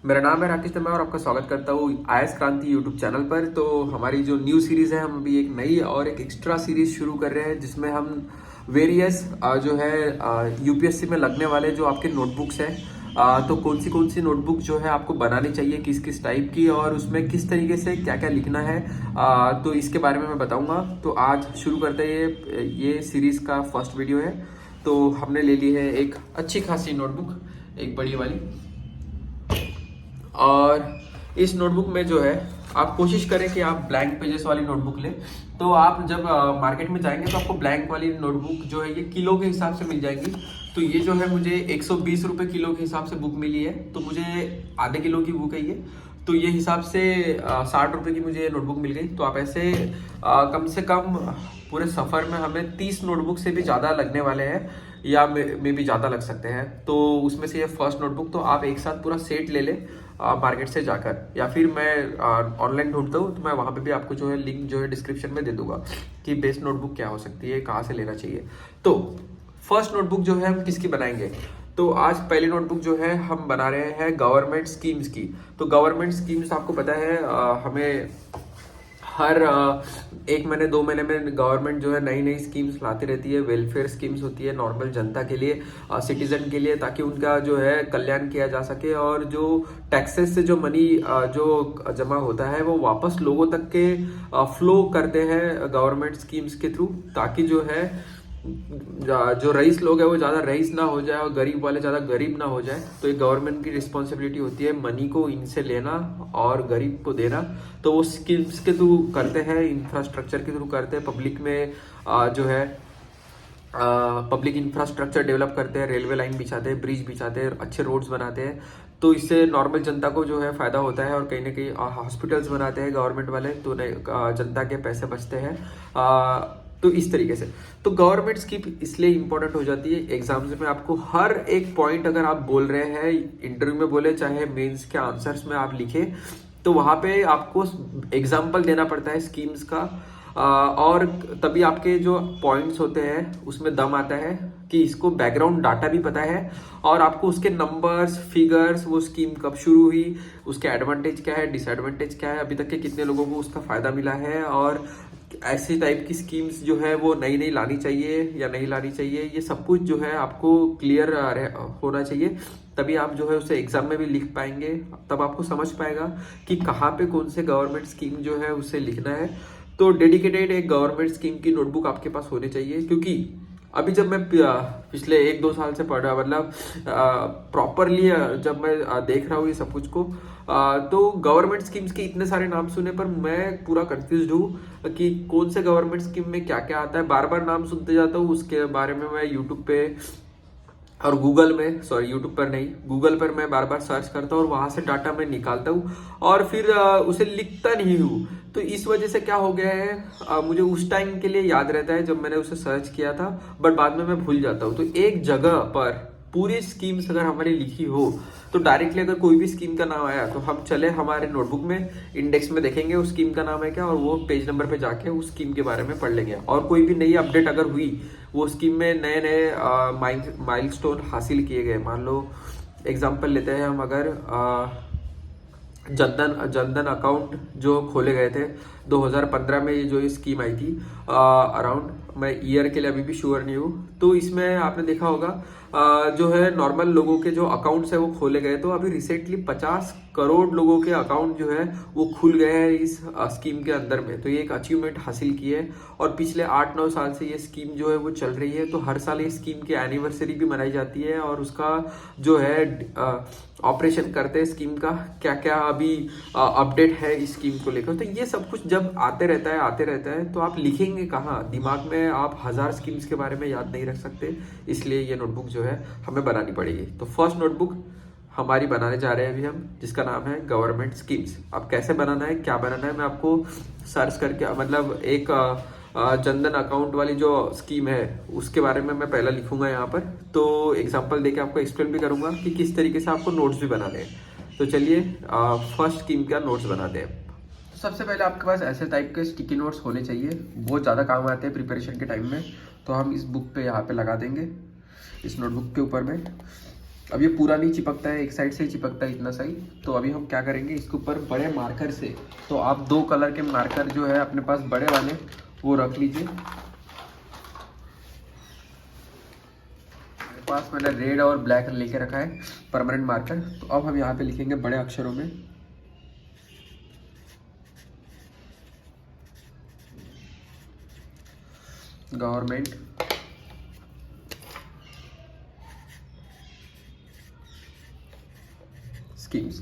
मेरा नाम है राकेश तमा और आपका स्वागत करता हूँ आयस क्रांति यूट्यूब चैनल पर। तो हमारी जो न्यू सीरीज है, हम अभी एक नई और एक एक्स्ट्रा सीरीज शुरू कर रहे हैं जिसमें हम वेरियस जो है यूपीएससी में लगने वाले जो आपके नोटबुक्स हैं, तो कौन सी नोटबुक जो है आपको बनानी चाहिए, किस किस टाइप की, और उसमें किस तरीके से क्या क्या लिखना है, तो इसके बारे में मैं बताऊंगा। तो आज शुरू करते हैं, ये सीरीज का फर्स्ट वीडियो है। तो हमने ले ली है एक अच्छी खासी नोटबुक, एक बड़ी वाली। और इस नोटबुक में जो है आप कोशिश करें कि आप ब्लैंक पेजेस वाली नोटबुक लें। तो आप जब मार्केट में जाएंगे तो आपको ब्लैंक वाली नोटबुक जो है ये किलो के हिसाब से मिल जाएंगी। तो ये जो है मुझे 120 रुपये किलो के हिसाब से बुक मिली है, तो मुझे आधे किलो की बुक है ये। तो ये हिसाब से 60 रुपये की मुझे नोटबुक मिल गई। तो आप ऐसे कम से कम पूरे सफ़र में हमें 30 नोटबुक से भी ज़्यादा लगने वाले हैं, या मे भी ज़्यादा लग सकते हैं। तो उसमें से ये फर्स्ट नोटबुक तो आप एक साथ पूरा सेट ले लें मार्केट से जाकर, या फिर मैं ऑनलाइन ढूंढता हूँ तो मैं वहाँ पे भी आपको जो है लिंक जो है डिस्क्रिप्शन में दे दूंगा कि बेस्ट नोटबुक क्या हो सकती है, कहाँ से लेना चाहिए। तो फर्स्ट नोटबुक जो है हम किसकी बनाएंगे, तो आज पहली नोटबुक जो है हम बना रहे हैं गवर्नमेंट स्कीम्स की। तो गवर्नमेंट स्कीम्स आपको पता है, हमें हर 1 महीने 2 महीने में गवर्नमेंट जो है नई नई स्कीम्स लाती रहती है। वेलफेयर स्कीम्स होती है नॉर्मल जनता के लिए, सिटीजन के लिए, ताकि उनका जो है कल्याण किया जा सके, और जो टैक्सेस से जो मनी जो जमा होता है वो वापस लोगों तक के फ्लो करते हैं गवर्नमेंट स्कीम्स के थ्रू, ताकि जो है जो रईस लोग है वो ज़्यादा रईस ना हो जाए और गरीब वाले ज़्यादा गरीब ना हो जाए। तो ये गवर्नमेंट की रिस्पॉन्सिबिलिटी होती है मनी को इनसे लेना और गरीब को देना। तो वो स्कीम्स के थ्रू करते हैं, इंफ्रास्ट्रक्चर के थ्रू करते हैं, पब्लिक में जो है पब्लिक इंफ्रास्ट्रक्चर डेवलप करते हैं, रेलवे लाइन बिछाते हैं, ब्रिज बिछाते हैं, अच्छे रोड्स बनाते हैं। तो इससे नॉर्मल जनता को जो है फायदा होता है, और कहीं ना कहीं हॉस्पिटल्स बनाते हैं गवर्नमेंट वाले, तो जनता के पैसे बचते हैं। तो इस तरीके से तो गवर्नमेंट स्कीम इसलिए इंपॉर्टेंट हो जाती है एग्जाम्स में। आपको हर एक पॉइंट अगर आप बोल रहे हैं, इंटरव्यू में बोले, चाहे मेंस के आंसर्स में आप लिखे, तो वहां पे आपको एग्जाम्पल देना पड़ता है स्कीम्स का। और तभी आपके जो पॉइंट्स होते हैं उसमें दम आता है कि इसको बैकग्राउंड डाटा भी पता है, और आपको उसके नंबर्स, फिगर्स, वो स्कीम कब शुरू हुई, उसके एडवांटेज क्या है, डिसएडवांटेज क्या है, अभी तक के कितने लोगों को उसका फायदा मिला है, और ऐसी टाइप की स्कीम्स जो है वो नई नई लानी चाहिए या नहीं लानी चाहिए, ये सब कुछ जो है आपको क्लियर होना चाहिए। तभी आप जो है उसे एग्जाम में भी लिख पाएंगे, तब आपको समझ पाएगा कि कहाँ पे कौन से गवर्नमेंट स्कीम जो है उसे लिखना है। तो डेडिकेटेड एक गवर्नमेंट स्कीम की नोटबुक आपके पास होनी चाहिए, क्योंकि अभी जब मैं पिछले 1-2 साल से पढ़ रहा, मतलब प्रॉपरली जब मैं देख रहा हूँ ये सब कुछ को, तो गवर्नमेंट स्कीम्स के इतने सारे नाम सुने पर मैं पूरा कंफ्यूज्ड हूँ कि कौन से गवर्नमेंट स्कीम में क्या क्या आता है। बार बार नाम सुनते जाता हूँ, उसके बारे में मैं यूट्यूब पे और गूगल में, सॉरी यूट्यूब पर नहीं, गूगल पर मैं बार बार सर्च करता हूँ और वहां से डाटा मैं निकालता हूँ, और फिर उसे लिखता नहीं हूँ। तो इस वजह से क्या हो गया है, मुझे उस टाइम के लिए याद रहता है जब मैंने उसे सर्च किया था, बट बाद में मैं भूल जाता हूँ। तो एक जगह पर पूरी स्कीम्स अगर हमारी लिखी हो, तो डायरेक्टली अगर कोई भी स्कीम का नाम आया तो हम चले हमारे नोटबुक में, इंडेक्स में देखेंगे उस स्कीम का नाम है क्या, और वो पेज नंबर पे जाके उस स्कीम के बारे में पढ़ लेंगे। और कोई भी नई अपडेट अगर हुई, वो स्कीम में नए नए माइलस्टोन हासिल किए गए, मान लो एग्जांपल लेते हैं हम, अगर जनधन अकाउंट जो खोले गए थे 2015 में, ये जो स्कीम आई थी अराउंड, मैं ईयर के लिए अभी भी श्योर नहीं हूँ। तो इसमें आपने देखा होगा जो है नॉर्मल लोगों के जो अकाउंट्स है वो खोले गए। तो अभी रिसेंटली 50 करोड़ लोगों के अकाउंट जो है वो खुल गए हैं इस स्कीम के अंदर में। तो ये एक अचीवमेंट हासिल की है, और पिछले 8-9 साल से ये स्कीम जो है वो चल रही है। तो हर साल ये स्कीम की एनिवर्सरी भी मनाई जाती है, और उसका जो है ऑपरेशन करते हैं स्कीम का, क्या क्या अभी अपडेट है इस स्कीम को लेकर। तो ये सब कुछ जब आते रहता है तो आप लिखेंगे कहाँ, दिमाग में आप 1000 स्कीम्स के बारे में याद नहीं रख सकते, इसलिए ये नोटबुक जो है हमें बनानी पड़ेगी। तो फर्स्ट नोटबुक हमारी बनाने जा रहे हैं अभी हम, जिसका नाम है गवर्नमेंट स्कीम्स। अब कैसे बनाना है, क्या बनाना है, मैं आपको सर्च करके, मतलब एक जनधन अकाउंट वाली जो स्कीम है उसके बारे में मैं पहला लिखूंगा यहाँ पर। तो एग्जांपल देके आपको एक्सप्लेन भी करूंगा कि किस तरीके से आपको नोट्स भी बनाने हैं। तो चलिए फर्स्ट स्कीम का नोट्स बनाते हैं। तो सबसे पहले आपके पास ऐसे टाइप के स्टिकी नोट्स होने चाहिए, बहुत ज़्यादा काम आते हैं प्रिपरेशन के टाइम में। तो हम इस बुक पे यहाँ पे लगा देंगे, इस नोटबुक के ऊपर में। अब ये पूरा नहीं चिपकता है, एक साइड से ही चिपकता है इतना सही। तो अभी हम क्या करेंगे, इसके ऊपर बड़े मार्कर से, तो आप 2 कलर के मार्कर जो है अपने पास बड़े वाले वो रख लीजिए। मेरे पास मैंने रेड और ब्लैक लेके रखा है परमानेंट मार्कर। तो अब हम यहाँ पे लिखेंगे बड़े अक्षरों में गवर्नमेंट स्कीम्स।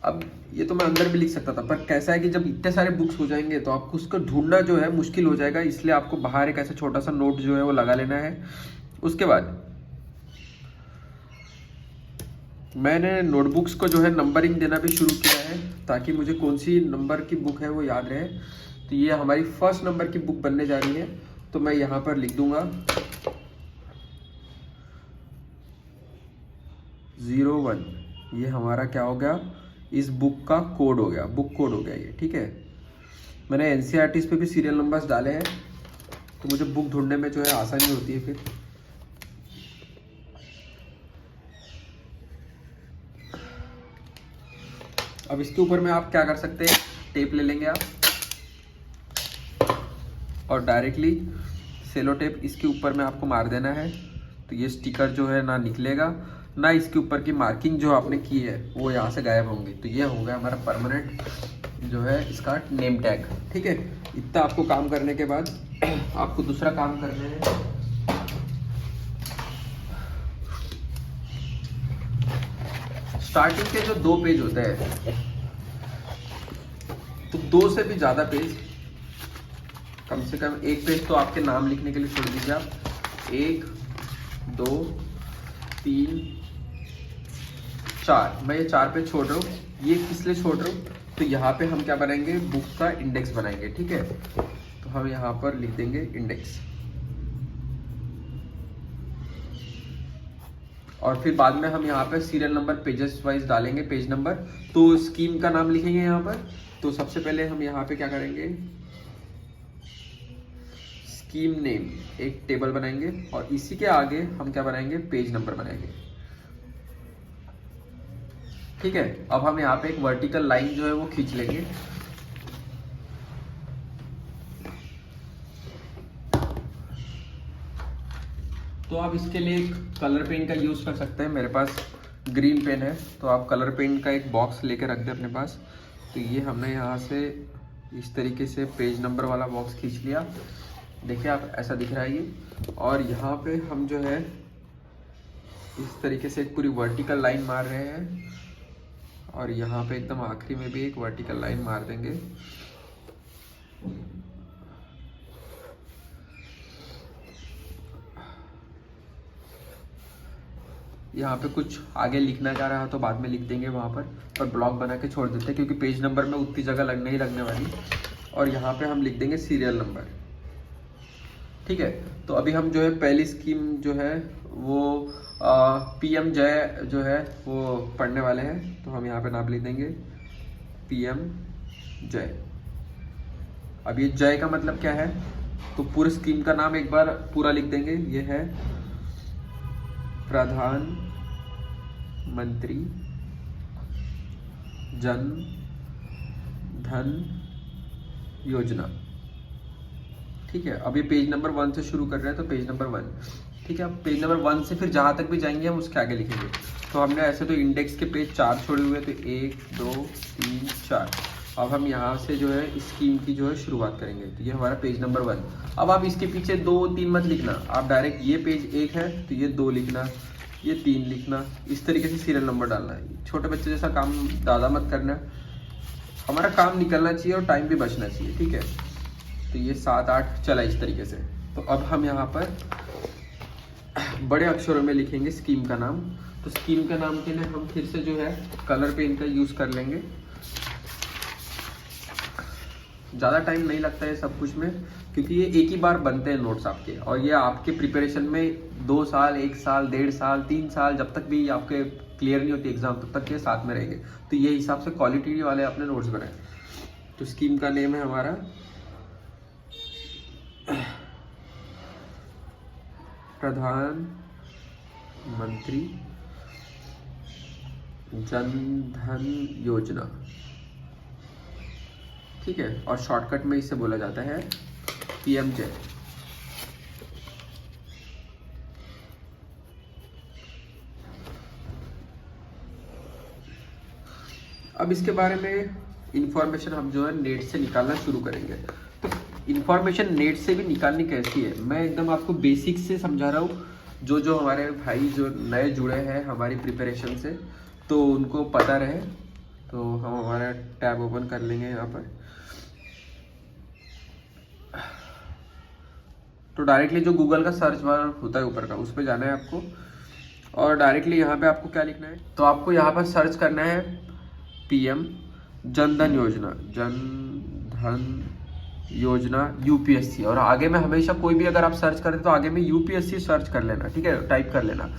अब ये तो मैं अंदर भी लिख सकता था, पर कैसा है कि जब इतने सारे बुक्स हो जाएंगे तो आपको उसको ढूंढना जो है मुश्किल हो जाएगा, इसलिए आपको बाहर एक ऐसा छोटा सा नोट जो है वो लगा लेना है। उसके बाद मैंने नोटबुक्स को जो है नंबरिंग देना भी शुरू किया है, ताकि मुझे कौन सी नंबर की बुक है वो याद रहे। तो ये हमारी फर्स्ट नंबर की बुक बनने जा रही है, तो मैं यहाँ पर लिख दूंगा 01। ये हमारा क्या हो गया, इस बुक का कोड हो गया, बुक कोड हो गया ये, ठीक है। मैंने एनसीईआरटी पे भी सीरियल नंबर्स डाले हैं, तो मुझे बुक ढूंढने में जो है आसानी होती है फिर। अब इसके ऊपर में आप क्या कर सकते हैं, टेप ले लेंगे आप और डायरेक्टली सेलो टेप इसके ऊपर में आपको मार देना है। तो ये स्टिकर जो है ना निकलेगा, ना इसके ऊपर की मार्किंग जो आपने की है वो यहाँ से गायब होंगी। तो ये हो गया हमारा परमानेंट जो है इसका नेम टैग, ठीक है। इतना आपको काम करने के बाद आपको दूसरा काम करना है। स्टार्टिंग के जो 2 पेज होते हैं, तो 2 से भी ज़्यादा पेज, कम से कम 1 पेज तो आपके नाम लिखने के लिए छोड़ दीजिए आप। 1 2 3 4, मैं ये 4 पेज छोड़ रहा हूँ। ये किस लिए छोड़ रहा हूँ, तो यहाँ पे हम क्या बनाएंगे, बुक का इंडेक्स बनाएंगे, ठीक है। तो हम यहाँ पर लिख देंगे इंडेक्स, और फिर बाद में हम यहाँ पे सीरियल नंबर पेजेस वाइज डालेंगे, पेज नंबर। तो स्कीम का नाम लिखेंगे यहाँ पर। तो सबसे पहले हम यहाँ पे क्या करेंगे, स्कीम नेम एक टेबल बनाएंगे, और इसी के आगे हम क्या बनाएंगे, पेज नंबर बनाएंगे, ठीक है। अब हम यहाँ पे एक वर्टिकल लाइन जो है वो खींच लेंगे। तो आप इसके लिए एक कलर पेन का यूज़ कर सकते हैं। मेरे पास ग्रीन पेन है, तो आप कलर पेन का एक बॉक्स लेके रख दें अपने पास। तो ये हमने यहाँ से इस तरीके से पेज नंबर वाला बॉक्स खींच लिया, देखिए आप ऐसा दिख रहा है ये। और यहाँ पे हम जो है इस तरीके से एक पूरी वर्टिकल लाइन मार रहे हैं, और यहाँ पे एकदम आखिरी में भी एक वर्टिकल लाइन मार देंगे। यहाँ पे कुछ आगे लिखना चाह रहा है तो बाद में लिख देंगे वहाँ पर ब्लॉक बना के छोड़ देते हैं, क्योंकि पेज नंबर में उतनी जगह नहीं लगने वाली। और यहाँ पे हम लिख देंगे सीरियल नंबर, ठीक है। तो अभी हम जो है पहली स्कीम जो है वो PM जय जो है वो पढ़ने वाले हैं। तो हम यहाँ पे नाम लिख देंगे PM जय। अब ये जय का मतलब क्या है, तो पूरे स्कीम का नाम एक बार पूरा लिख देंगे। ये है प्रधान मंत्री जन धन योजना, ठीक है। अब ये पेज नंबर 1 से शुरू कर रहे हैं, तो पेज नंबर 1, ठीक है। अब पेज नंबर 1 से फिर जहाँ तक भी जाएंगे हम उसके आगे लिखेंगे। तो हमने ऐसे तो इंडेक्स के पेज 4 छोड़े हुए, तो 1 2 3 4। अब हम यहाँ से जो है स्कीम की जो है शुरुआत करेंगे। तो ये हमारा पेज नंबर 1। अब आप इसके पीछे 2 3 मत लिखना, आप डायरेक्ट ये पेज 1 है तो ये 2 लिखना, ये 3 लिखना, इस तरीके से सीरियल नंबर डालना है। छोटे बच्चे जैसा काम ज़्यादा मत करना, हमारा काम निकलना चाहिए और टाइम भी बचना चाहिए, ठीक है। तो ये 7 8 चला इस तरीके से। तो अब हम यहाँ पर बड़े अक्षरों में लिखेंगे स्कीम का नाम। तो स्कीम के नाम के लिए हम फिर से जो है कलर पेन का यूज़ कर लेंगे। ज़्यादा टाइम नहीं लगता है सब कुछ में, क्योंकि ये एक ही बार बनते हैं नोट्स आपके, और ये आपके प्रिपरेशन में 2 साल 1 साल 1.5 साल 3 साल जब तक भी आपके क्लियर नहीं होती एग्जाम तब तक ये साथ में रहेंगे। तो ये हिसाब से क्वालिटी वाले अपने नोट्स बनाए। तो स्कीम का नेम है हमारा प्रधान मंत्री जन धन योजना, ठीक है, और शॉर्टकट में इसे बोला जाता है PMJ। अब इसके बारे में इंफॉर्मेशन हम जो है नेट से निकालना शुरू करेंगे। तो इंफॉर्मेशन नेट से भी निकालनी कैसी है, मैं एकदम आपको बेसिक से समझा रहा हूँ। जो हमारे भाई जो नए जुड़े हैं हमारी प्रिपरेशन से, तो उनको पता रहे। तो हम हमारा टैब ओपन कर लेंगे यहाँ पर। तो डायरेक्टली जो गूगल का सर्च बार होता है ऊपर का, उस पर जाना है आपको, और डायरेक्टली यहाँ पे आपको क्या लिखना है, तो आपको यहाँ पर सर्च करना है PM जन धन योजना, जन धन योजना UPSC। और आगे में हमेशा कोई भी अगर आप सर्च करें तो आगे में UPSC सर्च कर लेना, ठीक है, टाइप कर लेना।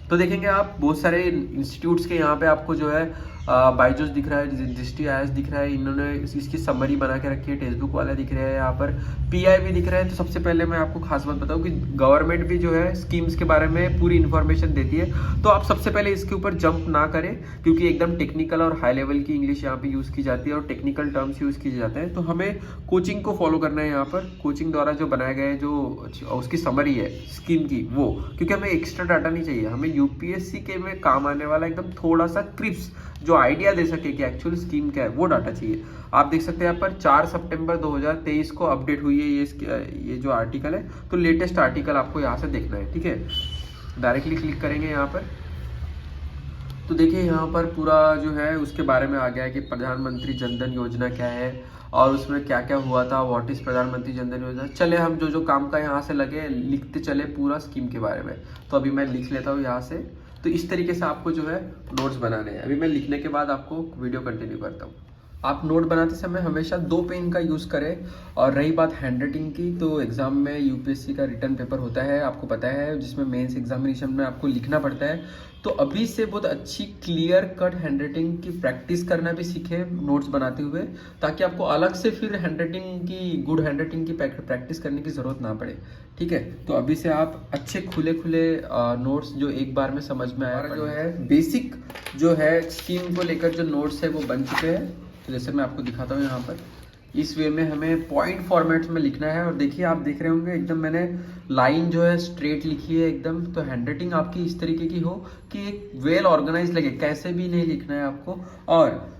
तो देखेंगे आप बहुत सारे इंस्टीट्यूट्स के यहाँ पे आपको जो है बायजूस दिख रहा है, दृष्टि IAS दिख रहा है, इन्होंने इसकी समरी बना के रखी है, टेक्स्ट बुक वाला दिख रहा है, यहाँ पर PI भी दिख रहा है। तो सबसे पहले मैं आपको खास बात बताऊँ कि गवर्नमेंट भी जो है स्कीम्स के बारे में पूरी इन्फॉर्मेशन देती है। तो आप सबसे पहले इसके ऊपर जंप ना करें, क्योंकि एकदम टेक्निकल और हाई लेवल की इंग्लिश यहाँ पे यूज़ की जाती है और टेक्निकल टर्म्स यूज़ किए जाते हैं। तो हमें कोचिंग को फॉलो करना है, यहाँ पर कोचिंग द्वारा जो बनाया गया है, जो उसकी समरी है स्कीम की, वो, क्योंकि हमें एक्स्ट्रा डाटा नहीं चाहिए, हमें UPSC के में काम आने वाला एकदम थोड़ा सा क्रिप्स जो आइडिया दे सके कि एक्चुअल स्कीम क्या है, वो डाटा चाहिए। आप देख सकते हैं यहाँ पर 4 सितंबर 2023 को अपडेट हुई है ये जो आर्टिकल है। तो लेटेस्ट आर्टिकल आपको यहाँ से देखना है, ठीक है। डायरेक्टली क्लिक करेंगे यहाँ पर, तो देखिए यहाँ पर पूरा जो है उसके बारे में आ गया है कि प्रधानमंत्री जन धन योजना क्या है और उसमें क्या क्या हुआ था, व्हाट इज प्रधानमंत्री जन धन योजना। चले हम जो काम का यहाँ से लगे लिखते चले पूरा स्कीम के बारे में। तो अभी मैं लिख लेता हूँ यहाँ से। तो इस तरीके से आपको जो है नोट्स बनाने हैं। अभी मैं लिखने के बाद आपको वीडियो कंटिन्यू करता हूँ। आप नोट बनाते समय हमेशा 2 पेन का यूज़ करें। और रही बात हैंड राइटिंग की, तो एग्ज़ाम में UPSC का रिटर्न पेपर होता है, आपको पता है, जिसमें मेंस एग्जामिनेशन में आपको लिखना पड़ता है। तो अभी से बहुत अच्छी क्लियर कट हैंड राइटिंग की प्रैक्टिस करना भी सीखे नोट्स बनाते हुए, ताकि आपको अलग से फिर हैंड राइटिंग की, गुड हैंड राइटिंग की प्रैक्टिस करने की ज़रूरत ना पड़े, ठीक है। तो अभी से आप अच्छे खुले नोट्स जो एक बार में समझ में आया, जो है बेसिक जो है स्कीम को लेकर जो नोट्स है वो बन चुके हैं। तो जैसे मैं आपको दिखाता हूँ यहाँ पर, इस वे में हमें पॉइंट फॉर्मेट्स में लिखना है। और देखिए आप देख रहे होंगे एकदम मैंने लाइन जो है स्ट्रेट लिखी है एकदम। तो हैंडराइटिंग आपकी इस तरीके की हो कि एक वेल ऑर्गेनाइज लगे, कैसे भी नहीं लिखना है आपको। और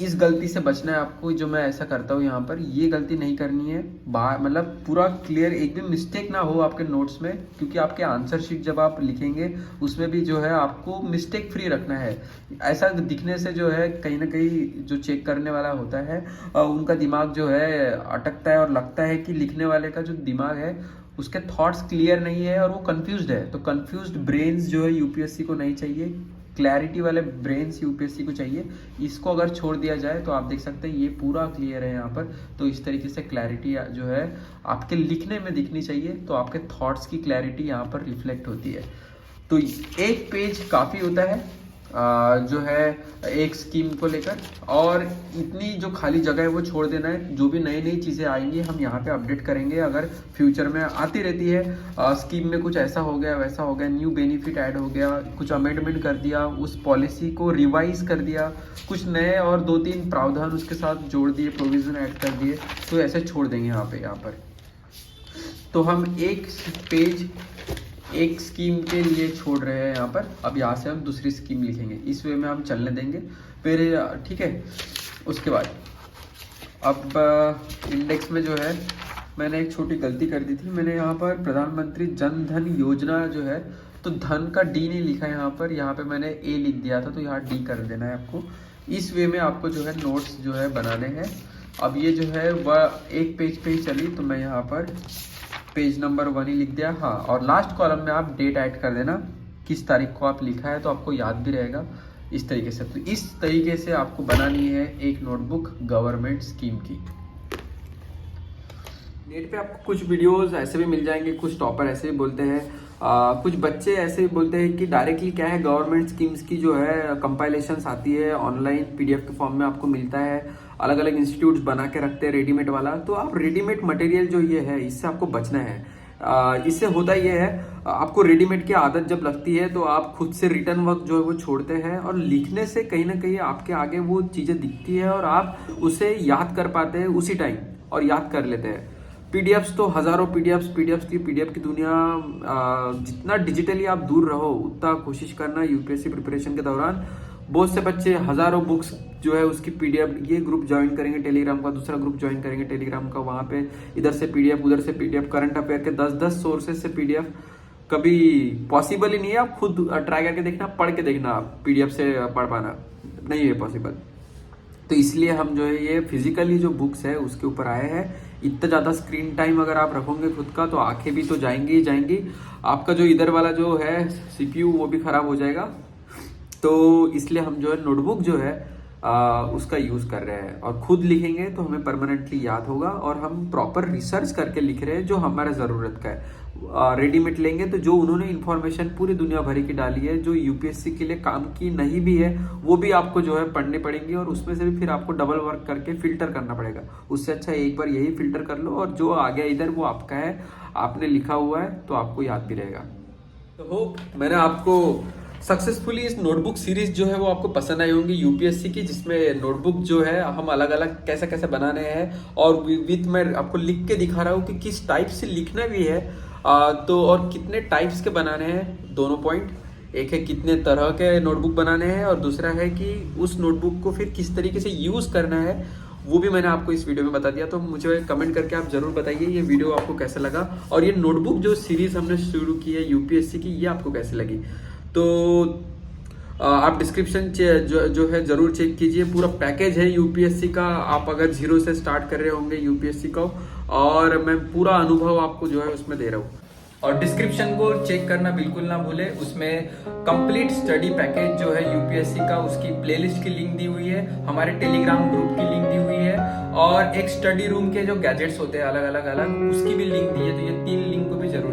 इस गलती से बचना है आपको, जो मैं ऐसा करता हूँ यहाँ पर, ये गलती नहीं करनी है। मतलब पूरा क्लियर, एक भी मिस्टेक ना हो आपके नोट्स में, क्योंकि आपके आंसर शीट जब आप लिखेंगे उसमें भी जो है आपको मिस्टेक फ्री रखना है। ऐसा दिखने से जो है कहीं ना कहीं जो चेक करने वाला होता है उनका दिमाग जो है अटकता है और लगता है कि लिखने वाले का जो दिमाग है उसके थॉट्स क्लियर नहीं है और वो कंफ्यूज्ड है। तो कंफ्यूज्ड ब्रेन्स जो है UPSC को नहीं चाहिए, क्लैरिटी वाले ब्रेन्स UPSC को चाहिए। इसको अगर छोड़ दिया जाए तो आप देख सकते हैं ये पूरा क्लियर है यहाँ पर। तो इस तरीके से क्लैरिटी जो है आपके लिखने में दिखनी चाहिए, तो आपके थॉट्स की क्लैरिटी यहाँ पर रिफ्लेक्ट होती है। तो एक पेज काफ़ी होता है जो है एक स्कीम को लेकर, और इतनी जो खाली जगह है वो छोड़ देना है। जो भी नई नई चीज़ें आएंगी हम यहाँ पे अपडेट करेंगे, अगर फ्यूचर में आती रहती है स्कीम में कुछ ऐसा हो गया वैसा हो गया, न्यू बेनिफिट ऐड हो गया, कुछ अमेंडमेंट कर दिया, उस पॉलिसी को रिवाइज कर दिया, कुछ नए और 2-3 प्रावधान उसके साथ जोड़ दिए, प्रोविज़न ऐड कर दिए, तो ऐसे छोड़ देंगे यहाँ पर। तो हम एक पेज एक स्कीम के लिए छोड़ रहे हैं यहाँ पर। अब यहाँ से हम दूसरी स्कीम लिखेंगे, इस वे में हम चलने देंगे फिर, ठीक है। उसके बाद अब इंडेक्स में जो है मैंने एक छोटी गलती कर दी थी। मैंने यहाँ पर प्रधानमंत्री जन धन योजना जो है, तो धन का D नहीं लिखा है यहाँ पर, यहाँ पे मैंने A लिख दिया था, तो यहाँ D कर देना है आपको। इस वे में आपको जो है नोट्स जो है बनाने हैं। अब ये जो है वह एक पेज पे ही चली, तो मैं यहाँ पर पेज नंबर 1 ही लिख दिया, हाँ। और लास्ट कॉलम में आप डेट ऐड कर देना, किस तारीख को आप लिखा है, तो आपको याद भी रहेगा इस तरीके से। तो इस तरीके से आपको बनानी है एक नोटबुक गवर्नमेंट स्कीम की। नेट पे आपको कुछ वीडियोस ऐसे भी मिल जाएंगे, कुछ टॉपर ऐसे भी बोलते हैं, कुछ बच्चे ऐसे भी बोलते हैं कि डायरेक्टली क्या है गवर्नमेंट स्कीम्स की जो है कंपाइलेशंस आती है ऑनलाइन PDF के फॉर्म में आपको मिलता है, अलग अलग इंस्टीट्यूट्स बना के रखते हैं रेडीमेड वाला। तो आप रेडीमेड मटेरियल जो ये है इससे आपको बचना है। इससे होता ये है, आपको रेडीमेड की आदत जब लगती है तो आप खुद से रिटर्न वर्क जो है वो छोड़ते हैं, और लिखने से कहीं ना कहीं आपके आगे वो चीज़ें दिखती है और आप उसे याद कर पाते हैं उसी टाइम और याद कर लेते हैं। पीडीएफ्स तो हज़ारों पीडीएफ की दुनिया, जितना डिजिटली आप दूर रहो उतना कोशिश करना यूपीएससी प्रिपरेशन के दौरान। बहुत से बच्चे हज़ारों बुक्स जो है उसकी पीडीएफ, ये ग्रुप ज्वाइन करेंगे टेलीग्राम का, दूसरा ग्रुप ज्वाइन करेंगे टेलीग्राम का, वहाँ पे इधर से पीडीएफ उधर से पीडीएफ, करंट अफेयर के 10-10 सोर्सेज से पीडीएफ। कभी पॉसिबल ही नहीं है, आप खुद ट्राई करके देखना, पढ़ के देखना, आप पीडीएफ से पढ़ पाना नहीं है पॉसिबल। तो इसलिए हम जो है ये फिजिकली जो बुक्स है उसके ऊपर आए हैं। इतना ज़्यादा स्क्रीन टाइम अगर आप रखोगे खुद का तो आंखें भी तो जाएंगी ही जाएंगी, आपका जो इधर वाला जो है सीपीयू वो भी खराब हो जाएगा। तो इसलिए हम जो है नोटबुक जो है उसका यूज़ कर रहे हैं, और खुद लिखेंगे तो हमें परमानेंटली याद होगा, और हम प्रॉपर रिसर्च करके लिख रहे हैं जो हमारे ज़रूरत का है। रेडीमेड लेंगे तो जो उन्होंने इन्फॉर्मेशन पूरी दुनिया भरी की डाली है, जो यूपीएससी के लिए काम की नहीं भी है, वो भी आपको जो है पढ़नी पड़ेंगी, और उसमें से भी फिर आपको डबल वर्क करके फिल्टर करना पड़ेगा। उससे अच्छा एक बार यही फिल्टर कर लो, और जो आ गया इधर वो आपका है, आपने लिखा हुआ है तो आपको याद भी रहेगा। तो होप मैंने आपको सक्सेसफुली इस नोटबुक सीरीज जो है वो आपको पसंद आई होंगी यूपीएससी की, जिसमें नोटबुक जो है हम अलग अलग कैसे कैसे बनाने हैं, और विथ मैं आपको लिख के दिखा रहा हूँ कि किस टाइप से लिखना भी है। तो और कितने टाइप्स के बनाने हैं, दोनों पॉइंट, एक है कितने तरह के नोटबुक बनाने हैं, और दूसरा है कि उस नोटबुक को फिर किस तरीके से यूज़ करना है, वो भी मैंने आपको इस वीडियो में बता दिया। तो मुझे कमेंट करके आप जरूर बताइए ये वीडियो आपको कैसा लगा, और ये नोटबुक जो सीरीज हमने शुरू की है यूपीएससी की, ये आपको कैसे लगी। तो आप डिस्क्रिप्शन जो है ज़रूर चेक कीजिए, पूरा पैकेज है यूपीएससी का। आप अगर जीरो से स्टार्ट कर रहे होंगे यूपीएससी का, और मैं पूरा अनुभव आपको जो है उसमें दे रहा हूँ। और डिस्क्रिप्शन को चेक करना बिल्कुल ना भूले, उसमें कंप्लीट स्टडी पैकेज जो है यूपीएससी का, उसकी प्लेलिस्ट की लिंक दी हुई है, हमारे टेलीग्राम ग्रुप की लिंक दी हुई है, और एक स्टडी रूम के जो गैजेट्स होते हैं अलग अलग उसकी भी लिंक दी है। तो ये 3 लिंक को भी जरूर